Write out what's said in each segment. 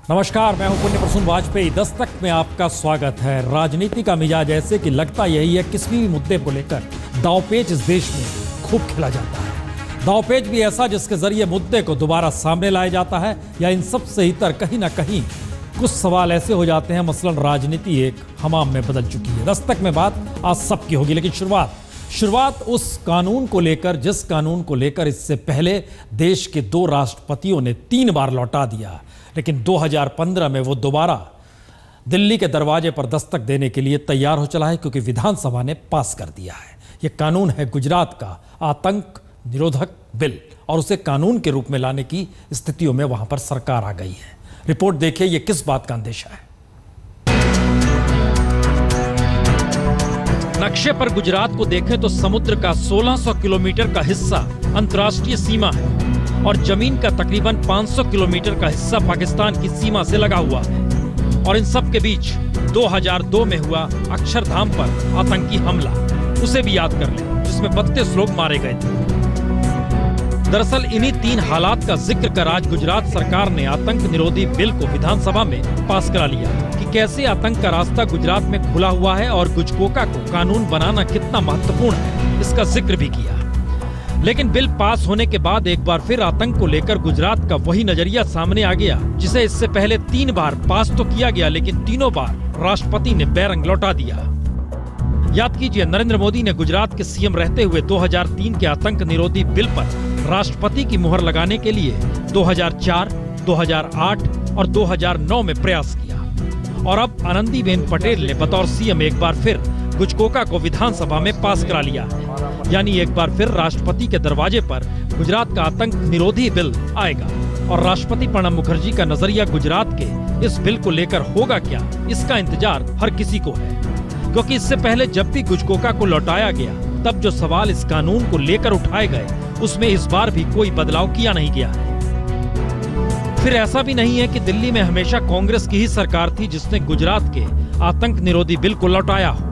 नमस्कार, मैं हूं पुण्य प्रसून वाजपेयी। दस्तक में आपका स्वागत है। राजनीति का मिजाज ऐसे कि लगता यही है किसी भी मुद्दे को लेकर दांवपेच इस देश में खूब खेला जाता है। दांवपेच भी ऐसा जिसके जरिए मुद्दे को दोबारा सामने लाया जाता है, या इन सब से इतर कहीं ना कहीं कुछ सवाल ऐसे हो जाते हैं, मसलन राजनीति एक हमाम में बदल चुकी है। दस्तक में बात आज सबकी होगी, लेकिन शुरुआत उस कानून को लेकर जिस कानून को लेकर इससे पहले देश के 2 राष्ट्रपतियों ने 3 बार लौटा दिया, लेकिन 2015 में वो दोबारा दिल्ली के दरवाजे पर दस्तक देने के लिए तैयार हो चला है, क्योंकि विधानसभा ने पास कर दिया है। ये कानून है गुजरात का आतंक निरोधक बिल, और उसे कानून के रूप में लाने की स्थितियों में वहां पर सरकार आ गई है। रिपोर्ट देखिए, ये किस बात का अंदेशा है। नक्शे पर गुजरात को देखें तो समुद्र का 1600 किलोमीटर का हिस्सा अंतर्राष्ट्रीय सीमा है और जमीन का तकरीबन 500 किलोमीटर का हिस्सा पाकिस्तान की सीमा से लगा हुआ है। और इन सब के बीच 2002 में हुआ अक्षरधाम पर आतंकी हमला, उसे भी याद कर लें, जिसमें 32 लोग मारे गए थे। दरअसल इन्हीं 3 हालात का जिक्र कर आज गुजरात सरकार ने आतंक निरोधी बिल को विधानसभा में पास करा लिया कि कैसे आतंक का रास्ता गुजरात में खुला हुआ है और गुजकोका को कानून बनाना कितना महत्वपूर्ण है, इसका जिक्र भी किया। लेकिन बिल पास होने के बाद एक बार फिर आतंक को लेकर गुजरात का वही नजरिया सामने आ गया, जिसे इससे पहले 3 बार पास तो किया गया, लेकिन तीनों बार राष्ट्रपति ने बैरंग लौटा दिया। याद कीजिए, नरेंद्र मोदी ने गुजरात के सीएम रहते हुए 2003 के आतंक निरोधी बिल पर राष्ट्रपति की मुहर लगाने के लिए 2004, 2008 और 2009 में प्रयास किया, और अब आनंदीबेन पटेल ने बतौर सीएम एक बार फिर गुजकोका को विधानसभा में पास करा लिया है। यानी एक बार फिर राष्ट्रपति के दरवाजे पर गुजरात का आतंक निरोधी बिल आएगा। और राष्ट्रपति प्रणब मुखर्जी का नजरिया गुजरात के इस बिल को लेकर होगा क्या, इसका इंतजार हर किसी को है, क्योंकि इससे पहले जब भी गुजकोका को लौटाया गया तब जो सवाल इस कानून को लेकर उठाए गए, उसमें इस बार भी कोई बदलाव किया नहीं गया है। फिर ऐसा भी नहीं है कि दिल्ली में हमेशा कांग्रेस की ही सरकार थी जिसने गुजरात के आतंक निरोधी बिल को लौटाया हो।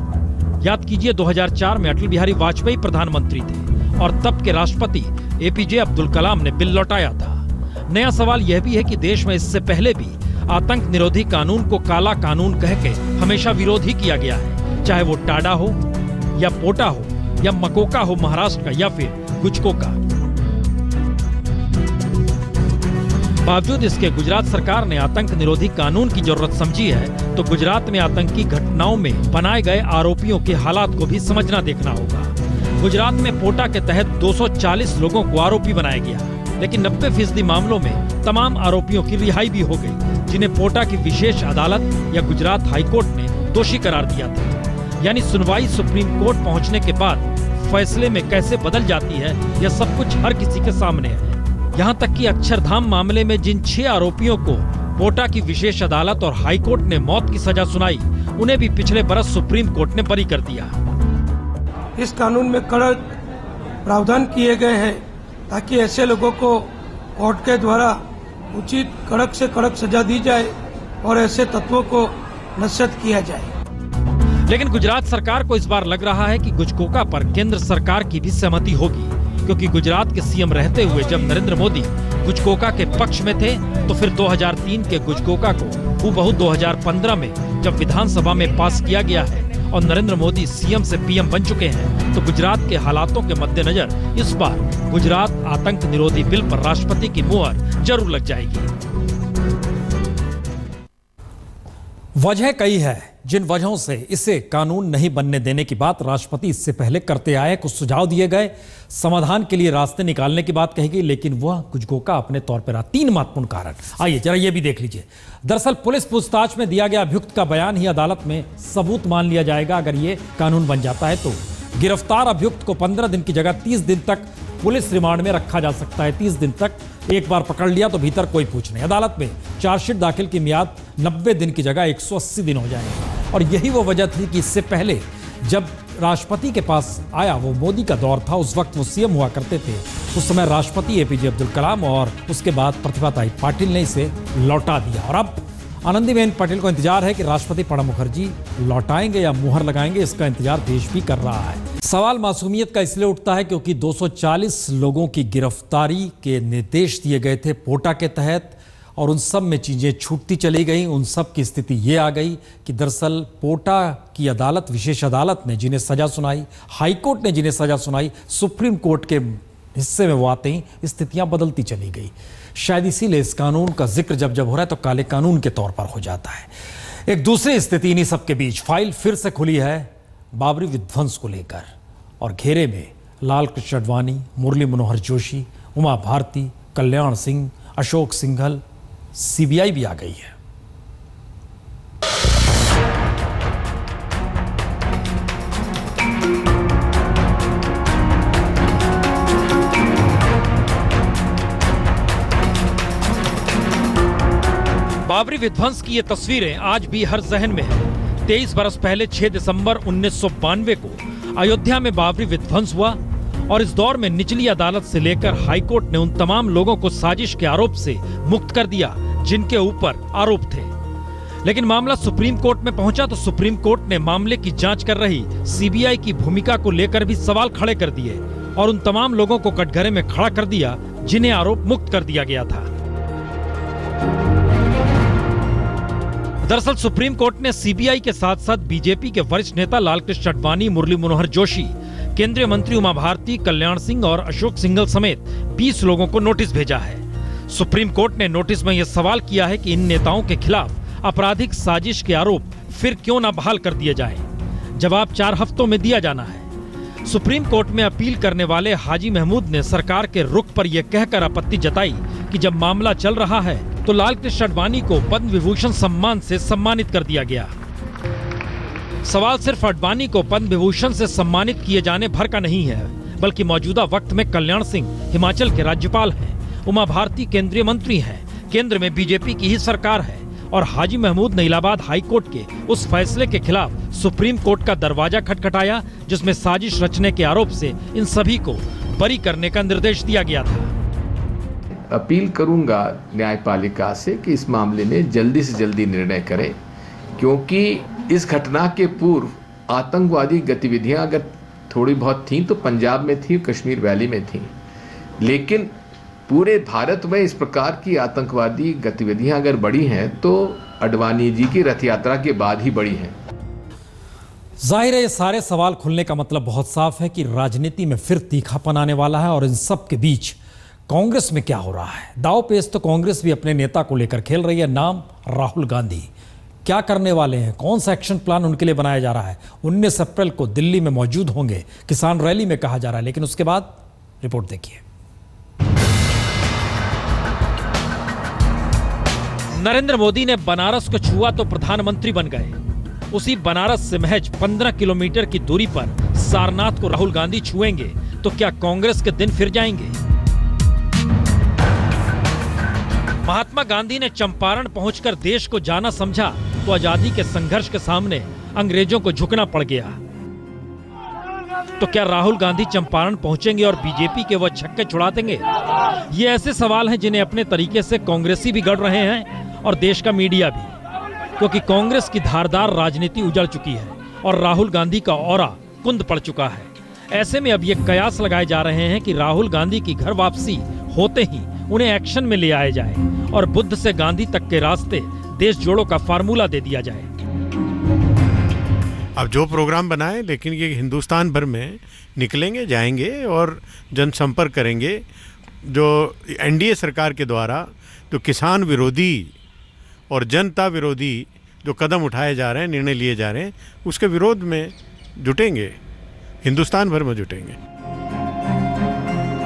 याद कीजिए, 2004 में अटल बिहारी वाजपेयी प्रधानमंत्री थे और तब के राष्ट्रपति एपीजे अब्दुल कलाम ने बिल लौटाया था। नया सवाल यह भी है कि देश में इससे पहले भी आतंक निरोधी कानून को काला कानून कह के हमेशा विरोध ही किया गया है, चाहे वो टाडा हो या पोटा हो या मकोका हो महाराष्ट्र का, या फिर गुजकोका। बावजूद इसके गुजरात सरकार ने आतंक निरोधी कानून की जरूरत समझी है, तो गुजरात में आतंकी घटनाओं में बनाए गए आरोपियों के हालात को भी समझना देखना होगा। गुजरात में पोटा के तहत 240 लोगों को आरोपी बनाया गया, लेकिन 90% मामलों में तमाम आरोपियों की रिहाई भी हो गई, जिन्हें पोटा की विशेष अदालत या गुजरात हाईकोर्ट ने दोषी करार दिया था। यानी सुनवाई सुप्रीम कोर्ट पहुंचने के बाद फैसले में कैसे बदल जाती है, यह सब कुछ हर किसी के सामने है। यहाँ तक कि अक्षरधाम मामले में जिन 6 आरोपियों को पोटा की विशेष अदालत और हाईकोर्ट ने मौत की सजा सुनाई, उन्हें भी पिछले बरस सुप्रीम कोर्ट ने बरी कर दिया। इस कानून में कड़क प्रावधान किए गए हैं ताकि ऐसे लोगों को कोर्ट के द्वारा उचित कड़क से कड़क सजा दी जाए और ऐसे तत्वों को नस्यत किया जाए। लेकिन गुजरात सरकार को इस बार लग रहा है कि गुजकोका पर केंद्र सरकार की भी सहमति होगी, क्योंकि गुजरात के सीएम रहते हुए जब नरेंद्र मोदी गुजकोका के पक्ष में थे, तो फिर 2003 के गुजकोका को हूबहू 2015 में जब विधानसभा में पास किया गया है और नरेंद्र मोदी सीएम से पीएम बन चुके हैं, तो गुजरात के हालातों के मद्देनजर इस बार गुजरात आतंक निरोधी बिल पर राष्ट्रपति की मुहर जरूर लग जाएगी। वजह कई है जिन वजहों से इसे कानून नहीं बनने देने की बात राष्ट्रपति इससे पहले करते आए। कुछ सुझाव दिए गए, समाधान के लिए रास्ते निकालने की बात कही गई, लेकिन वह गुजकोका अपने तौर पर रहा। 3 महत्वपूर्ण कारण, आइए जरा ये भी देख लीजिए। दरअसल पुलिस पूछताछ में दिया गया अभियुक्त का बयान ही अदालत में सबूत मान लिया जाएगा अगर ये कानून बन जाता है तो। गिरफ्तार अभियुक्त को 15 दिन की जगह 30 दिन तक पुलिस रिमांड में रखा जा सकता है। 30 दिन तक, एक बार पकड़ लिया तो भीतर कोई पूछ नहीं। अदालत में चार्जशीट दाखिल की मियाद 90 दिन की जगह 180 दिन हो जाएगी। और यही वो वजह थी कि इससे पहले जब राष्ट्रपति के पास आया, वो मोदी का दौर था, उस वक्त वो सीएम हुआ करते थे, उस समय राष्ट्रपति एपीजे अब्दुल कलाम, और उसके बाद प्रतिभाताई पाटिल ने इसे लौटा दिया। और अब आनंदीबेन पटेल को इंतजार है कि राष्ट्रपति प्रणब मुखर्जी लौटाएंगे या मुहर लगाएंगे, इसका इंतजार देश भी कर रहा है। सवाल मासूमियत का इसलिए उठता है क्योंकि 240 लोगों की गिरफ्तारी के निर्देश दिए गए थे पोटा के तहत, और उन सब में चीज़ें छूटती चली गई। उन सब की स्थिति ये आ गई कि दरअसल पोटा की अदालत, विशेष अदालत ने जिन्हें सज़ा सुनाई, हाई कोर्ट ने जिन्हें सज़ा सुनाई, सुप्रीम कोर्ट के हिस्से में वो आते ही स्थितियां बदलती चली गई। शायद इसीलिए इस कानून का जिक्र जब जब हो रहा है तो काले कानून के तौर पर हो जाता है। एक दूसरी स्थिति इन्हीं सबके बीच फाइल फिर से खुली है बाबरी विध्वंस को लेकर, और घेरे में लाल कृष्ण आडवाणी, मुरली मनोहर जोशी, उमा भारती, कल्याण सिंह, अशोक सिंघल, सीबीआई भी आ गई है। बाबरी विध्वंस की ये तस्वीरें आज भी हर जहन में है। 23 बरस पहले 6 दिसंबर 1992 को अयोध्या में बाबरी विध्वंस हुआ और इस दौर में निचली अदालत से लेकर हाईकोर्ट ने उन तमाम लोगों को साजिश के आरोप से मुक्त कर दिया जिनके ऊपर आरोप थे। लेकिन मामला सुप्रीम कोर्ट में पहुंचा तो सुप्रीम कोर्ट ने मामले की जांच कर रही सीबीआई की भूमिका को लेकर भी सवाल खड़े कर दिए और उन तमाम लोगों को कटघरे में खड़ा कर दिया जिन्हें आरोप मुक्त कर दिया गया था। दरअसल सुप्रीम कोर्ट ने सीबीआई के साथ साथ बीजेपी के वरिष्ठ नेता लालकृष्ण आडवाणी, मुरली मनोहर जोशी, केंद्रीय मंत्री उमा भारती, कल्याण सिंह और अशोक सिंघल समेत 20 लोगों को नोटिस भेजा है। सुप्रीम कोर्ट ने नोटिस में यह सवाल किया है कि इन नेताओं के खिलाफ आपराधिक साजिश के आरोप फिर क्यों न बहाल कर दिए जाएं। जवाब 4 हफ्तों में दिया जाना है। सुप्रीम कोर्ट में अपील करने वाले हाजी महमूद ने सरकार के रुख पर यह कहकर आपत्ति जताई कि जब मामला चल रहा है तो लालकृष्ण आडवाणी को पद्म विभूषण सम्मान से सम्मानित कर दिया गया। सवाल सिर्फ आडवाणी को पद्म विभूषण से सम्मानित किए जाने भर का नहीं है, बल्कि मौजूदा वक्त में कल्याण सिंह हिमाचल के राज्यपाल हैं, उमा भारती केंद्रीय मंत्री हैं, केंद्र में बीजेपी की ही सरकार है और हाजी महमूद ने इलाहाबाद हाई कोर्ट के उस फैसले के खिलाफ सुप्रीम कोर्ट का दरवाजा खटखटाया जिसमें साजिश रचने के आरोप से इन सभी को बरी करने का निर्देश दिया गया था। अपील करूंगा न्यायपालिका से कि इस मामले में जल्दी से जल्दी निर्णय करें, क्योंकि इस घटना के पूर्व आतंकवादी गतिविधियां अगर थोड़ी बहुत थीं तो पंजाब में थी, कश्मीर वैली में थी, लेकिन पूरे भारत में इस प्रकार की आतंकवादी गतिविधियां अगर बढ़ी हैं तो आडवाणी जी की रथ यात्रा के बाद ही बढ़ी हैं। जाहिर है ये सारे सवाल खुलने का मतलब बहुत साफ है कि राजनीति में फिर तीखापन आने वाला है और इन सब के बीच कांग्रेस में क्या हो रहा है। दांव पेच तो कांग्रेस भी अपने नेता को लेकर खेल रही है, नाम राहुल गांधी। क्या करने वाले हैं, कौन सा एक्शन प्लान उनके लिए बनाया जा रहा है। 19 अप्रैल को दिल्ली में मौजूद होंगे, किसान रैली में कहा जा रहा है, लेकिन उसके बाद रिपोर्ट देखिए। नरेंद्र मोदी ने बनारस को छुआ तो प्रधानमंत्री बन गए। उसी बनारस से महज 15 किलोमीटर की दूरी पर सारनाथ को राहुल गांधी छुएंगे तो क्या कांग्रेस के दिन फिर जाएंगे। महात्मा गांधी ने चंपारण पहुंचकर देश को जाना समझा तो आजादी के संघर्ष के सामने अंग्रेजों को झुकना पड़ गया। तो क्या राहुल गांधी चंपारण पहुंचेंगे और बीजेपी के वो छक्के छुड़ा देंगे। ये ऐसे सवाल हैं जिन्हें अपने तरीके से कांग्रेसी भी गढ़ रहे हैं और देश का मीडिया भी, क्योंकि कांग्रेस की धारदार राजनीति उजड़ चुकी है और राहुल गांधी का ऑरा कुंद पड़ चुका है। ऐसे में अब ये कयास लगाए जा रहे हैं कि राहुल गांधी की घर वापसी होते ही उन्हें एक्शन में ले आया जाए और बुद्ध से गांधी तक के रास्ते देश जोड़ो का फार्मूला दे दिया जाए। अब जो प्रोग्राम बनाए, लेकिन ये हिंदुस्तान भर में निकलेंगे, जाएंगे और जनसंपर्क करेंगे। जो एनडीए सरकार के द्वारा जो किसान विरोधी और जनता विरोधी जो कदम उठाए जा रहे हैं, निर्णय लिए जा रहे हैं, उसके विरोध में जुटेंगे, हिंदुस्तान भर में जुटेंगे।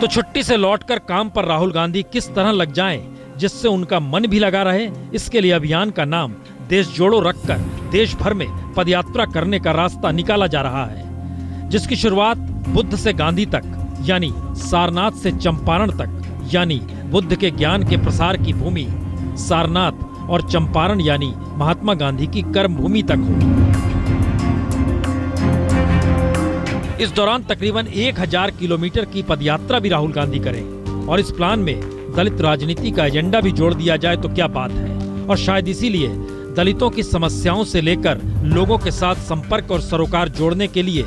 तो छुट्टी से लौटकर काम पर राहुल गांधी किस तरह लग जाएं जिससे उनका मन भी लगा रहे, इसके लिए अभियान का नाम देश जोड़ो रखकर देश भर में पदयात्रा करने का रास्ता निकाला जा रहा है, जिसकी शुरुआत बुद्ध से गांधी तक यानी सारनाथ से चंपारण तक यानी बुद्ध के ज्ञान के प्रसार की भूमि सारनाथ और चंपारण यानी महात्मा गांधी की कर्म भूमि तक हो। इस दौरान तकरीबन 1000 किलोमीटर की पदयात्रा भी राहुल गांधी करें और इस प्लान में दलित राजनीति का एजेंडा भी जोड़ दिया जाए तो क्या बात है। और शायद इसीलिए दलितों की समस्याओं से लेकर लोगों के साथ संपर्क और सरोकार जोड़ने के लिए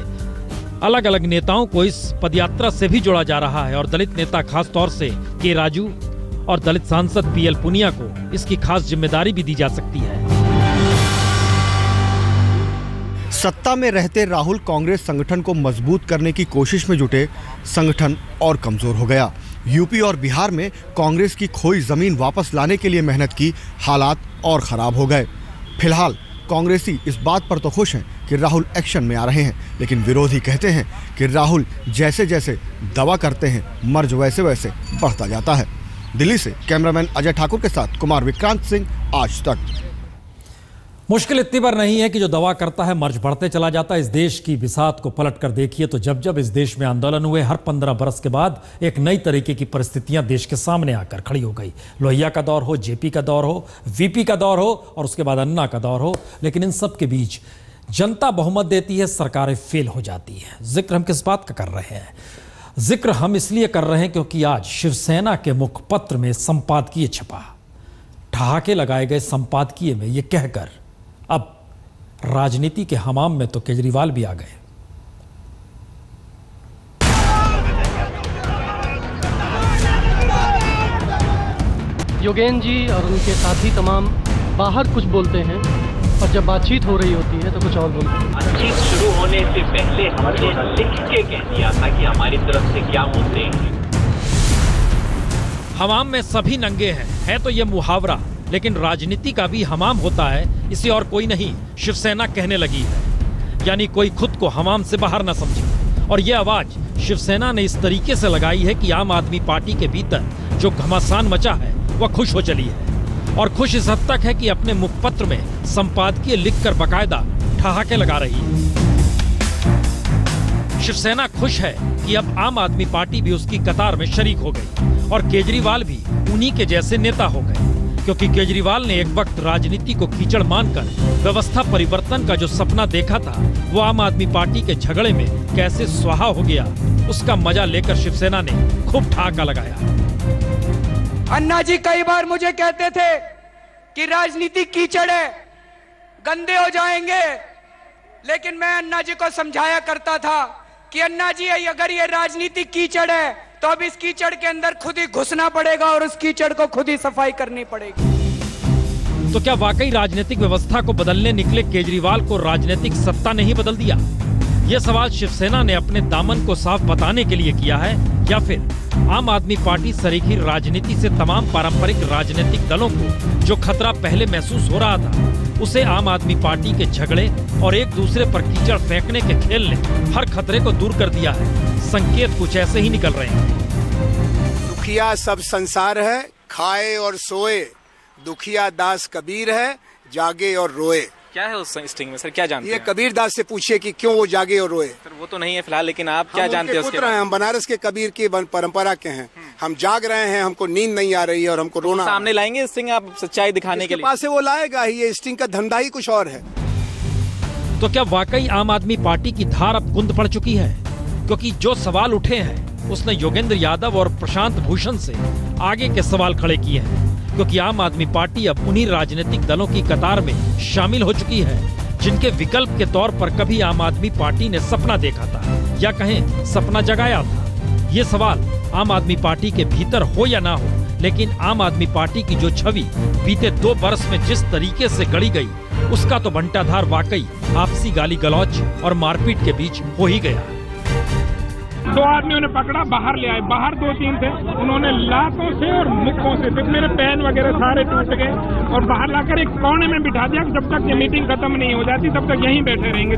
अलग अलग नेताओं को इस पदयात्रा से भी जोड़ा जा रहा है। और दलित नेता खास तौर से के राजू और दलित सांसद पीएल पुनिया को इसकी खास जिम्मेदारी भी दी जा सकती है। सत्ता में रहते राहुल कांग्रेस संगठन को मजबूत करने की कोशिश में जुटे, संगठन और कमजोर हो गया। यूपी और बिहार में कांग्रेस की खोई जमीन वापस लाने के लिए मेहनत की, हालात और खराब हो गए। फिलहाल कांग्रेसी इस बात पर तो खुश हैं कि राहुल एक्शन में आ रहे हैं, लेकिन विरोधी कहते हैं कि राहुल जैसे जैसे दवा करते हैं, मर्ज वैसे वैसे बढ़ता जाता है। दिल्ली से कैमरामैन अजय ठाकुर के साथ कुमार विक्रांत सिंह, आज तक। मुश्किल इतनी बार नहीं है कि जो दवा करता है मर्ज बढ़ते चला जाता है। इस देश की बिसात को पलट कर देखिए तो जब जब इस देश में आंदोलन हुए, हर 15 बरस के बाद एक नई तरीके की परिस्थितियां देश के सामने आकर खड़ी हो गई। लोहिया का दौर हो, जेपी का दौर हो, वीपी का दौर हो और उसके बाद अन्ना का दौर हो, लेकिन इन सब के बीच जनता बहुमत देती है, सरकारें फेल हो जाती हैं। जिक्र हम किस बात का कर रहे हैं? जिक्र हम इसलिए कर रहे हैं क्योंकि आज शिवसेना के मुखपत्र में संपादकीय छपा। ठहाके लगाए गए संपादकीय में यह कहकर अब राजनीति के हमाम में तो केजरीवाल भी आ गए। योगेंद्र जी और उनके साथी तमाम बाहर कुछ बोलते हैं और जब बातचीत हो रही होती है तो कुछ और बोलते हैं। बातचीत शुरू होने से पहले हमने लिख के कह दिया था कि हमारी तरफ से क्या मुद्दे हैं। हमाम में सभी नंगे हैं, है तो ये मुहावरा, लेकिन राजनीति का भी हमाम होता है, इसे और कोई नहीं शिवसेना कहने लगी है। यानी कोई खुद को हमाम से बाहर न समझे। और ये आवाज शिवसेना ने इस तरीके से लगाई है कि आम आदमी पार्टी के भीतर जो घमासान मचा है वह खुश हो चली है। और खुश इस हद तक है कि अपने मुखपत्र में संपादकीय लिखकर बकायदा ठहाके लगा रही है। शिवसेना खुश है कि अब आम आदमी पार्टी भी उसकी कतार में शरीक हो गई और केजरीवाल भी उन्हीं के जैसे नेता हो गए। क्योंकि केजरीवाल ने एक वक्त राजनीति को कीचड़ मानकर व्यवस्था परिवर्तन का जो सपना देखा था, वो आम आदमी पार्टी के झगड़े में कैसे स्वाहा हो गया, उसका मजा लेकर शिवसेना ने खूब ठहाका लगाया। अन्ना जी कई बार मुझे कहते थे कि राजनीति कीचड़ है, गंदे हो जाएंगे, लेकिन मैं अन्ना जी को समझाया करता था कि अन्ना जी अगर ये राजनीति कीचड़ है तो अब इस कीचड़ के अंदर खुद ही घुसना पड़ेगा और उस कीचड़ को खुद ही सफाई करनी पड़ेगी। तो क्या वाकई राजनीतिक व्यवस्था को बदलने निकले केजरीवाल को राजनीतिक सत्ता ने ही बदल दिया? यह सवाल शिवसेना ने अपने दामन को साफ बताने के लिए किया है, या फिर आम आदमी पार्टी सरीखी राजनीति से तमाम पारंपरिक राजनीतिक दलों को जो खतरा पहले महसूस हो रहा था, उसे आम आदमी पार्टी के झगड़े और एक दूसरे पर कीचड़ फेंकने के खेल ने हर खतरे को दूर कर दिया है। संकेत कुछ ऐसे ही निकल रहे हैं। दुखिया सब संसार है, खाए और सोए, दुखिया दास कबीर है, जागे और रोए। क्या है उस स्टिंग में सर, क्या जानते हैं? ये कबीर दास से पूछिए कि क्यों वो जागे और रोए। सर वो तो नहीं है फिलहाल, लेकिन आप क्या जानते हैं उसके बारे में? हम बनारस के कबीर की परंपरा के हैं, हम जाग रहे हैं, हमको नींद नहीं आ रही है और हमको रोना। सामने लाएंगे स्टिंग आप सच्चाई दिखाने के लिए? पास से वो लाएगा ही, ये स्टिंग का धंधा ही कुछ और है। तो क्या वाकई आम आदमी पार्टी की धार अब कुंद पड़ चुकी है? क्योंकि जो सवाल उठे हैं उसने योगेंद्र यादव और प्रशांत भूषण से आगे के सवाल खड़े किए हैं। क्योंकि आम आदमी पार्टी अब उन्हीं राजनीतिक दलों की कतार में शामिल हो चुकी है जिनके विकल्प के तौर पर कभी आम आदमी पार्टी ने सपना देखा था, या कहें सपना जगाया था। ये सवाल आम आदमी पार्टी के भीतर हो या ना हो, लेकिन आम आदमी पार्टी की जो छवि बीते 2 बरस में जिस तरीके से गढ़ी गई, उसका तो बंटाधार वाकई आपसी गाली गलौज और मारपीट के बीच हो ही गया। 2 आदमियों ने पकड़ा, बाहर ले आए। बाहर 2-3 थे, उन्होंने लातों से और मुक्कों से फिर मेरे पेन वगैरह सारे टूट गए और बाहर लाकर एक कोने में बिठा दिया। जब तक ये मीटिंग खत्म नहीं हो जाती तब तक यहीं बैठे रहेंगे।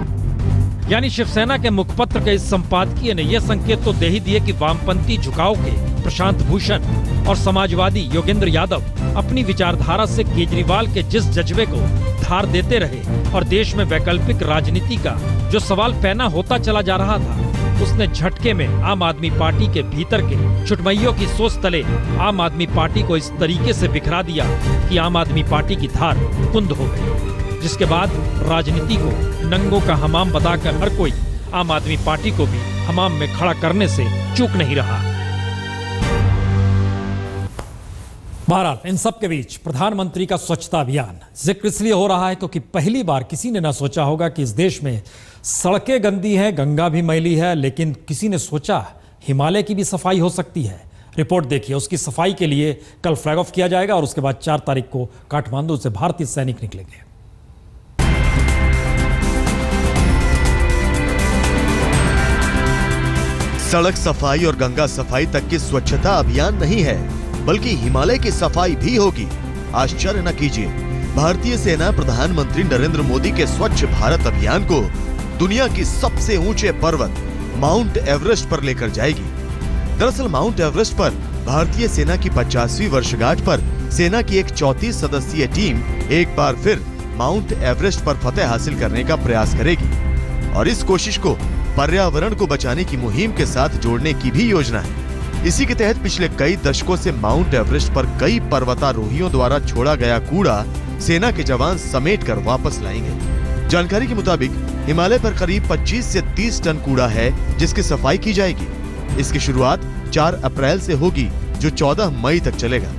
यानी शिवसेना के मुखपत्र के इस संपादकीय ने यह संकेत तो दे ही दिए कि वामपंथी झुकाव के प्रशांत भूषण और समाजवादी योगेंद्र यादव अपनी विचारधारा से केजरीवाल के जिस जज्बे को धार देते रहे और देश में वैकल्पिक राजनीति का जो सवाल पैना होता चला जा रहा था, उसने झटके में आम आदमी पार्टी के भीतर के छुटमइयों की सोच तले आम आदमी पार्टी को इस तरीके से बिखरा दिया कि आम आदमी पार्टी की धार कुंद हो गई। जिसके बाद राजनीति को नंगों का हमाम बताकर हर कोई आम आदमी पार्टी को भी हमाम में खड़ा करने से चूक नहीं रहा। बहरहाल इन सब के बीच प्रधानमंत्री का स्वच्छता अभियान जिक्र इसलिए हो रहा है क्योंकि पहली बार किसी ने ना सोचा होगा कि इस देश में सड़कें गंदी हैं, गंगा भी मैली है, लेकिन किसी ने सोचा हिमालय की भी सफाई हो सकती है। रिपोर्ट देखिए। उसकी सफाई के लिए कल फ्लैग ऑफ किया जाएगा और उसके बाद 4 तारीख को काठमांडू से भारतीय सैनिक निकलेंगे। सड़क सफाई और गंगा सफाई तक की स्वच्छता अभियान नहीं है, बल्कि हिमालय की सफाई भी होगी। आश्चर्य न कीजिए, भारतीय सेना प्रधानमंत्री नरेंद्र मोदी के स्वच्छ भारत अभियान को दुनिया की सबसे ऊंचे पर्वत माउंट एवरेस्ट पर लेकर जाएगी। दरअसल माउंट एवरेस्ट पर भारतीय सेना की 50वीं वर्षगांठ पर सेना की एक 34 सदस्यीय टीम एक बार फिर माउंट एवरेस्ट पर फतेह हासिल करने का प्रयास करेगी और इस कोशिश को पर्यावरण को बचाने की मुहिम के साथ जोड़ने की भी योजना है। इसी के तहत पिछले कई दशकों से माउंट एवरेस्ट पर कई पर्वतारोहियों द्वारा छोड़ा गया कूड़ा सेना के जवान समेटकर वापस लाएंगे। जानकारी के मुताबिक हिमालय पर करीब 25 से 30 टन कूड़ा है जिसकी सफाई की जाएगी। इसकी शुरुआत 4 अप्रैल से होगी जो 14 मई तक चलेगा।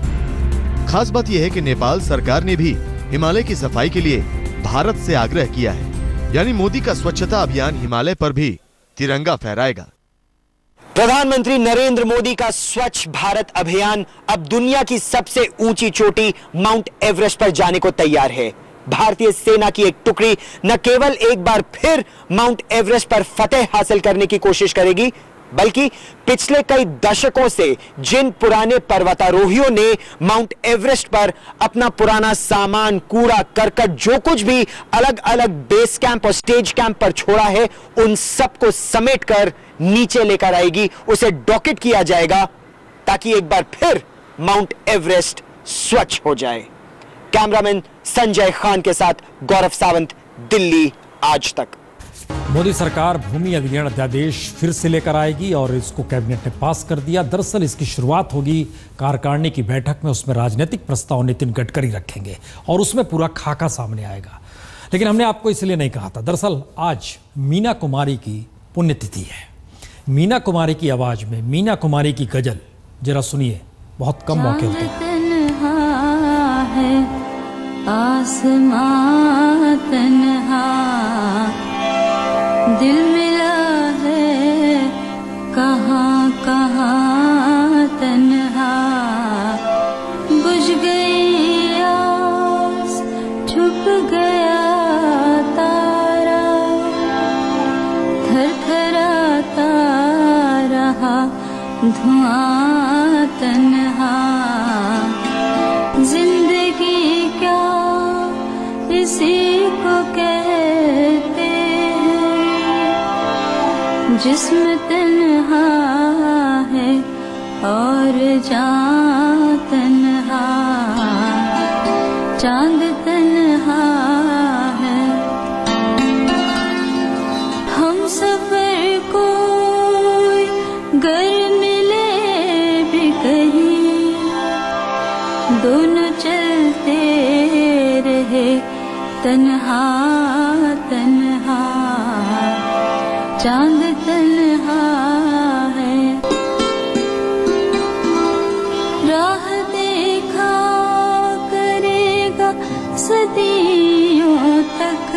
खास बात यह है कि नेपाल सरकार ने भी हिमालय की सफाई के लिए भारत से आग्रह किया है, यानी मोदी का स्वच्छता अभियान हिमालय पर भी तिरंगा फहराएगा। प्रधानमंत्री नरेंद्र मोदी का स्वच्छ भारत अभियान अब दुनिया की सबसे ऊंची चोटी माउंट एवरेस्ट पर जाने को तैयार है। भारतीय सेना की एक टुकड़ी न केवल एक बार फिर माउंट एवरेस्ट पर फतेह हासिल करने की कोशिश करेगी, बल्कि पिछले कई दशकों से जिन पुराने पर्वतारोहियों ने माउंट एवरेस्ट पर अपना पुराना सामान, कूड़ा करकट, जो कुछ भी अलग अलग बेस कैंप और स्टेज कैंप पर छोड़ा है, उन सबको समेटकर नीचे लेकर आएगी। उसे डॉकेट किया जाएगा ताकि एक बार फिर माउंट एवरेस्ट स्वच्छ हो जाए। कैमरामैन संजय खान के साथ गौरव सावंत, दिल्ली आज तक। मोदी सरकार भूमि अधिग्रहण अध्यादेश फिर से लेकर आएगी और इसको कैबिनेट ने पास कर दिया। दरअसल इसकी शुरुआत होगी कार्यकारिणी की बैठक में, उसमें राजनीतिक प्रस्ताव नितिन गडकरी रखेंगे और उसमें पूरा खाका सामने आएगा। लेकिन हमने आपको इसलिए नहीं कहा था, दरअसल आज मीना कुमारी की पुण्यतिथि है। मीना कुमारी की आवाज में मीना कुमारी की गजल जरा सुनिए, बहुत कम मौके होते हैं। आसमां तन्हा, दिल मिला है कहाँ कहाँ तन्हा, बुझ गई आस, छुप गया तारा, थरथराता रहा धुआं तन्हा। जिंदगी क्या इसी को कहते हैं, जिस्म तन्हा है और जान तन्हा, चांद तन्हा है। हम सफर को गर मिले भी कहीं, दोनों चलते रहे तन्हा तन्हा, चांद तन्हा है। राह देखा करेगा सदियों तक,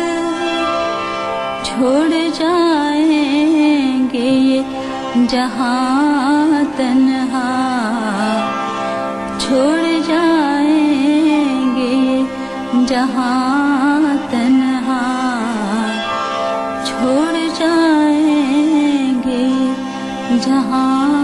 छोड़ जाएंगे ये जहां तन्हा, छोड़ जाएंगे ये जहां तन्हा, छोड़ जाएंगे जहां